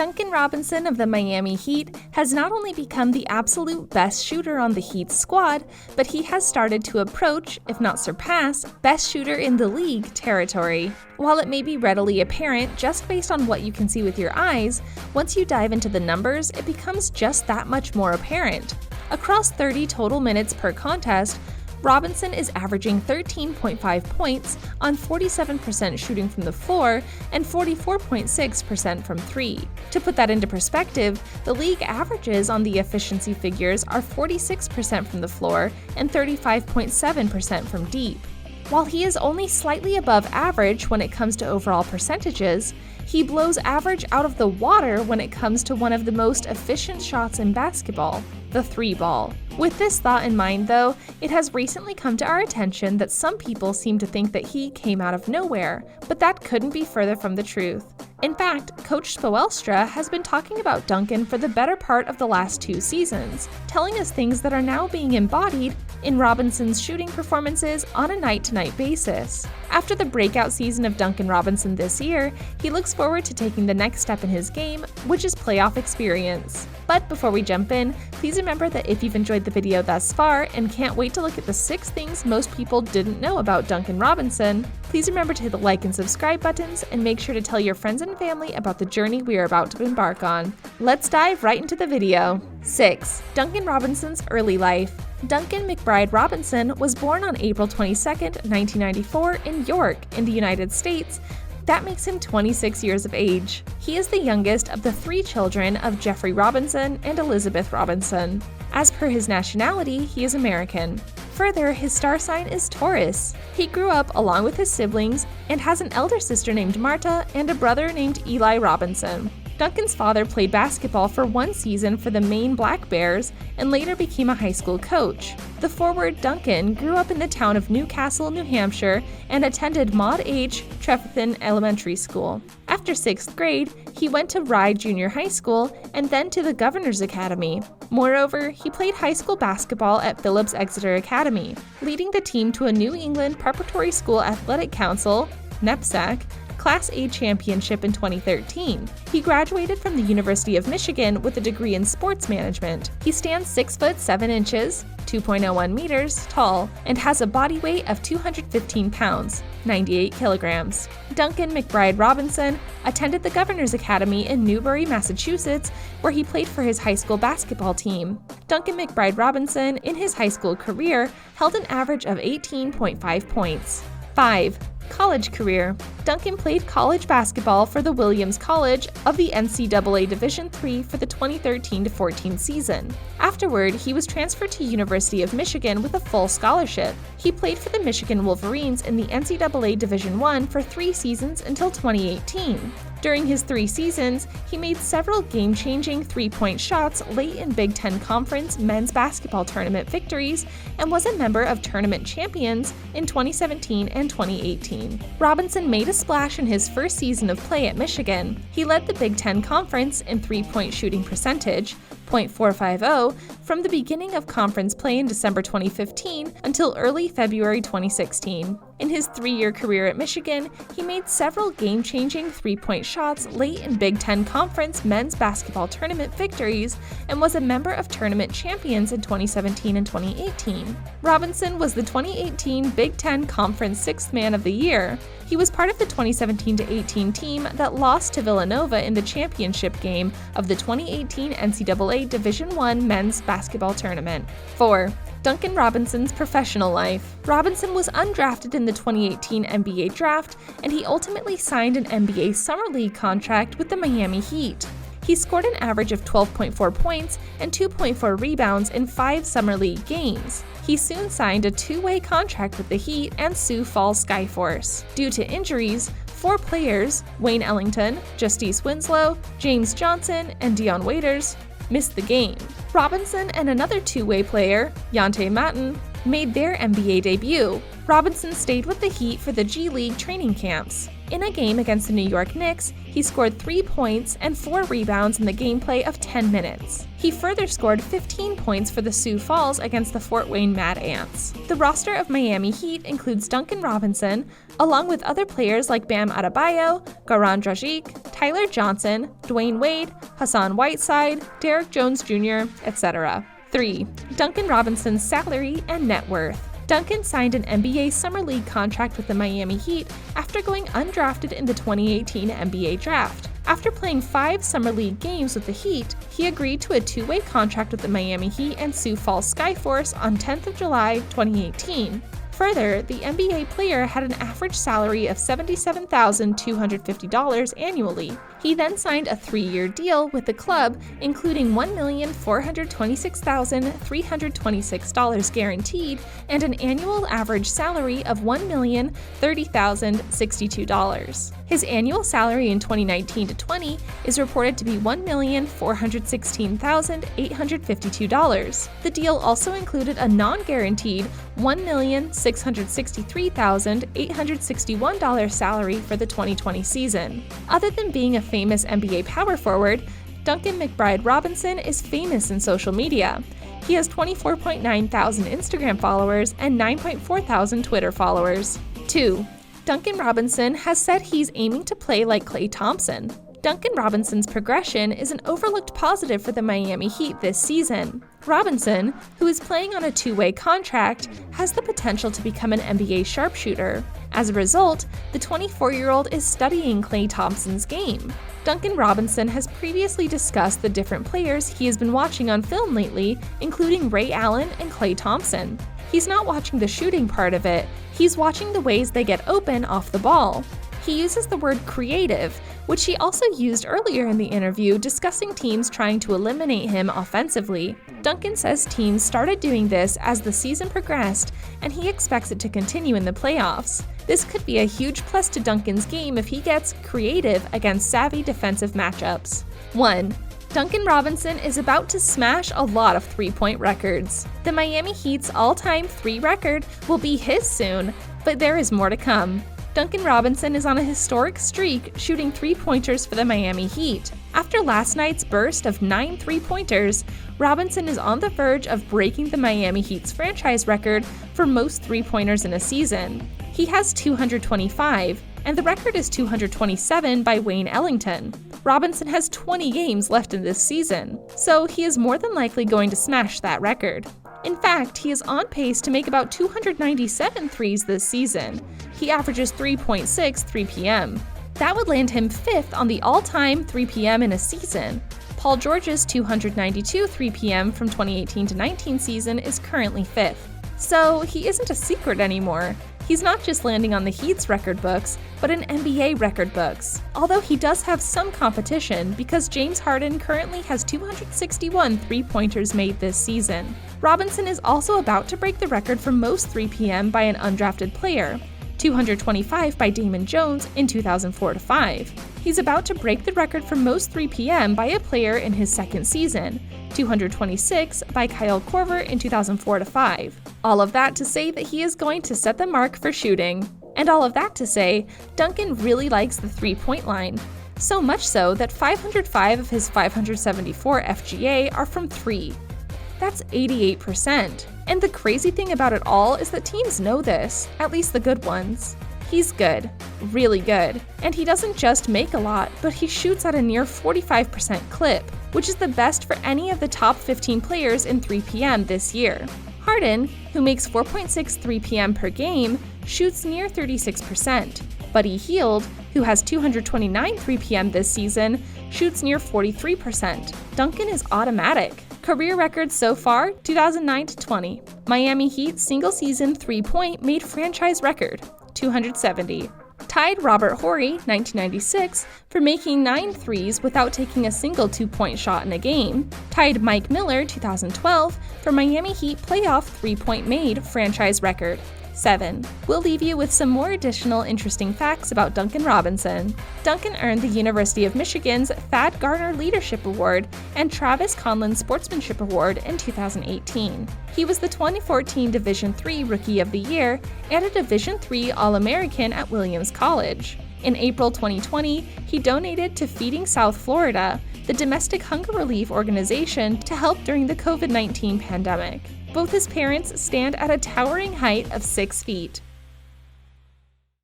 Duncan Robinson of the Miami Heat has not only become the absolute best shooter on the Heat's squad, but he has started to approach, if not surpass, best shooter in the league territory. While it may be readily apparent just based on what you can see with your eyes, once you dive into the numbers, it becomes just that much more apparent. Across 30 total minutes per contest, Robinson is averaging 13.5 points on 47% shooting from the floor and 44.6% from three. To put that into perspective, the league averages on the efficiency figures are 46% from the floor and 35.7% from deep. While he is only slightly above average when it comes to overall percentages, he blows average out of the water when it comes to one of the most efficient shots in basketball, the three ball. With this thought in mind though, it has recently come to our attention that some people seem to think that he came out of nowhere, but that couldn't be further from the truth. In fact, Coach Spoelstra has been talking about Duncan for the better part of the last 2 seasons, telling us things that are now being embodied in Robinson's shooting performances on a night-to-night basis. After the breakout season of Duncan Robinson this year, he looks forward to taking the next step in his game, which is playoff experience. But before we jump in, please remember that if you've enjoyed the video thus far and can't wait to look at the 6 things most people didn't know about Duncan Robinson, please remember to hit the like and subscribe buttons and make sure to tell your friends and family about the journey we are about to embark on. Let's dive right into the video. 6. Duncan Robinson's early life. Duncan McBride Robinson was born on April 22, 1994 in York, in the United States. That makes him 26 years of age. He is the youngest of the 3 children of Jeffrey Robinson and Elizabeth Robinson. As per his nationality, he is American. Further, his star sign is Taurus. He grew up along with his siblings and has an elder sister named Marta and a brother named Eli Robinson. Duncan's father played basketball for 1 season for the Maine Black Bears and later became a high school coach. The forward Duncan grew up in the town of Newcastle, New Hampshire, and attended Maud H. Trefethen Elementary School. After 6th grade, he went to Rye Junior High School and then to the Governor's Academy. Moreover, he played high school basketball at Phillips Exeter Academy, leading the team to a New England Preparatory School Athletic Council (NEPSAC) Class A championship in 2013. He graduated from the University of Michigan with a degree in sports management. He stands 6 foot 7 inches, 2.01 meters tall, and has a body weight of 215 pounds, 98 kilograms. Duncan McBride Robinson attended the Governor's Academy in Newbury, Massachusetts, where he played for his high school basketball team. Duncan McBride Robinson, in his high school career, held an average of 18.5 points. 5. College career. Duncan played college basketball for the Williams College of the NCAA Division III for the 2013-14 season. Afterward, he was transferred to University of Michigan with a full scholarship. He played for the Michigan Wolverines in the NCAA Division I for 3 seasons until 2018. During his 3 seasons, he made several game-changing 3-point shots late in Big Ten Conference men's basketball tournament victories and was a member of tournament champions in 2017 and 2018. Robinson made a splash in his first season of play at Michigan. He led the Big Ten Conference in 3-point shooting percentage, .450, from the beginning of conference play in December 2015 until early February 2016. In his 3-year career at Michigan, he made several game-changing 3-point shots late in Big Ten Conference men's basketball tournament victories and was a member of tournament champions in 2017 and 2018. Robinson was the 2018 Big Ten Conference 6th Man of the Year. He was part of the 2017-18 team that lost to Villanova in the championship game of the 2018 NCAA Division I men's basketball tournament. 4. Duncan Robinson's professional life. Robinson was undrafted in the 2018 NBA draft, and he ultimately signed an NBA Summer League contract with the Miami Heat. He scored an average of 12.4 points and 2.4 rebounds in 5 Summer League games. He soon signed a 2-way contract with the Heat and Sioux Falls Skyforce. Due to injuries, 4 players, Wayne Ellington, Justice Winslow, James Johnson, and Dion Waiters, missed the game. Robinson and another 2-way player, Yante Matten, made their NBA debut. Robinson stayed with the Heat for the G League training camps. In a game against the New York Knicks, he scored 3 points and 4 rebounds in the gameplay of 10 minutes. He further scored 15 points for the Sioux Falls against the Fort Wayne Mad Ants. The roster of Miami Heat includes Duncan Robinson, along with other players like Bam Adebayo, Goran Dragic, Tyler Johnson, Dwayne Wade, Hassan Whiteside, Derrick Jones Jr., etc. 3. Duncan Robinson's salary and net worth. Duncan signed an NBA Summer League contract with the Miami Heat after going undrafted in the 2018 NBA Draft. After playing 5 Summer League games with the Heat, he agreed to a 2-way contract with the Miami Heat and Sioux Falls Skyforce on 10th of July, 2018. Further, the NBA player had an average salary of $77,250 annually. He then signed a 3-year deal with the club, including $1,426,326 guaranteed and an annual average salary of $1,030,062. His annual salary in 2019-20 is reported to be $1,416,852. The deal also included a non-guaranteed $1,663,861 salary for the 2020 season. Other than being a famous NBA power forward, Duncan McBride Robinson is famous in social media. He has 24.9 thousand Instagram followers and 9.4 thousand Twitter followers. 2. Duncan Robinson has said he's aiming to play like Klay Thompson. Duncan Robinson's progression is an overlooked positive for the Miami Heat this season. Robinson, who is playing on a 2-way contract, has the potential to become an NBA sharpshooter. As a result, the 24-year-old is studying Klay Thompson's game. Duncan Robinson has previously discussed the different players he has been watching on film lately, including Ray Allen and Klay Thompson. He's not watching the shooting part of it, he's watching the ways they get open off the ball. He uses the word creative, which he also used earlier in the interview discussing teams trying to eliminate him offensively. Duncan says teams started doing this as the season progressed, and he expects it to continue in the playoffs. This could be a huge plus to Duncan's game if he gets creative against savvy defensive matchups. 1. Duncan Robinson is about to smash a lot of 3-point records. The Miami Heat's all-time 3 record will be his soon, but there is more to come. Duncan Robinson is on a historic streak shooting 3-pointers for the Miami Heat. After last night's burst of 9 3-pointers, Robinson is on the verge of breaking the Miami Heat's franchise record for most 3-pointers in a season. He has 225, and the record is 227 by Wayne Ellington. Robinson has 20 games left in this season, so he is more than likely going to smash that record. In fact, he is on pace to make about 297 threes this season. He averages 3.6 3PM. That would land him 5th on the all-time 3PM in a season. Paul George's 292 3PM from 2018-19 season is currently 5th. So he isn't a secret anymore. He's not just landing on the Heat's record books, but in NBA record books. Although he does have some competition because James Harden currently has 261 3-pointers made this season. Robinson is also about to break the record for most 3PM by an undrafted player, 225 by Damon Jones in 2004-05. He's about to break the record for most 3PM by a player in his second season, 226 by Kyle Korver in 2004-05. All of that to say that he is going to set the mark for shooting. And all of that to say, Duncan really likes the 3-point line. So much so that 505 of his 574 FGA are from 3. That's 88%. And the crazy thing about it all is that teams know this, at least the good ones. He's good, really good. And he doesn't just make a lot, but he shoots at a near 45% clip, which is the best for any of the top 15 players in 3PM this year. Harden, who makes 4.6 3PM per game, shoots near 36%. Buddy Hield, who has 229 3PM this season, shoots near 43%. Duncan is automatic. Career records so far, 2009-20. Miami Heat single-season 3-point made franchise record, 270. Tied Robert Horry, 1996, for making 9 threes without taking a single 2-point shot in a game. Tied Mike Miller, 2012, for Miami Heat playoff 3-point made franchise record, 7. We'll leave you with some more additional interesting facts about Duncan Robinson. Duncan earned the University of Michigan's Thad Garner Leadership Award and Travis Conlon Sportsmanship Award in 2018. He was the 2014 Division III Rookie of the Year and a Division III All-American at Williams College. In April 2020, he donated to Feeding South Florida, the domestic hunger relief organization, to help during the COVID-19 pandemic. Both his parents stand at a towering height of 6 feet.